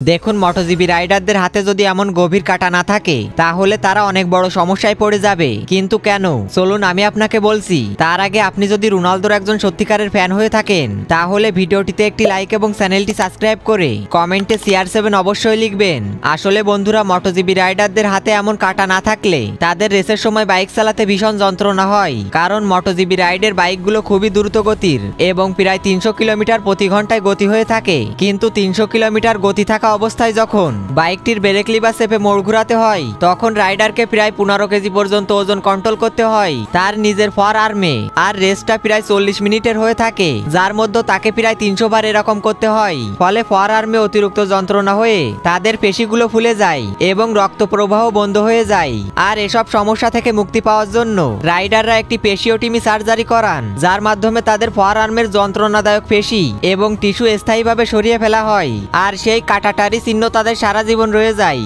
দেখুন, মটোজিবি রাইডারদের হাতে যদি এমন গভীর কাঁটা না থাকে তাহলে তারা অনেক বড় সমস্যায় পড়ে যাবে। কিন্তু কেন, চলুন আমি আপনাকে বলছি। তার আগে আপনি যদি রোনালদোর একজন সত্যিকারের ফ্যান হয়ে থাকেন তাহলে ভিডিওটিতে একটি লাইক এবং চ্যানেলটি সাবস্ক্রাইব করে কমেন্টে CR7 অবশ্যই লিখবেন। আসলে বন্ধুরা, মটোজিবি রাইডারদের হাতে এমন কাঁটা না থাকলে তাদের রেসের সময় বাইক চালাতে ভীষণ যন্ত্রণা হয়, কারণ মটোজিবি রাইডের বাইকগুলো খুবই দ্রুত গতির এবং প্রায় 300 কিলোমিটার প্রতি ঘন্টায় গতি হয়ে থাকে। কিন্তু 300 কিলোমিটার গতি থাকা অবস্থায় যখন বাইকটির ব্রেক লিভার চেপে মোড় ঘুরাতে হয় তখন রাইডারকে প্রায় 15 কেজি পর্যন্ত ওজন কন্ট্রোল করতে হয় তার নিজের ফর আর্মে। আর রেসটা প্রায় 40 মিনিটের হয়ে থাকে, যার মধ্যে তাকে প্রায় 300 বার এরকম করতে হয়। ফলে ফর আর্মে অতিরিক্ত যন্ত্রণা হয়ে তাদের পেশিগুলো ফুলে যায় এবং রক্ত প্রবাহ বন্ধ হয়ে যায়। আর এসব সমস্যা থেকে মুক্তি পাওয়ার জন্য রাইডাররা একটি পেশিওটমি সার্জারি করান, যার মাধ্যমে তাদের ফর আর্মের যন্ত্রণাদায়ক পেশি এবং টিস্যু স্থায়ীভাবে সরিয়ে ফেলা হয়। আর সেই কাটাটারি চিহ্ন তাদের সারা জীবন রয়ে যায়।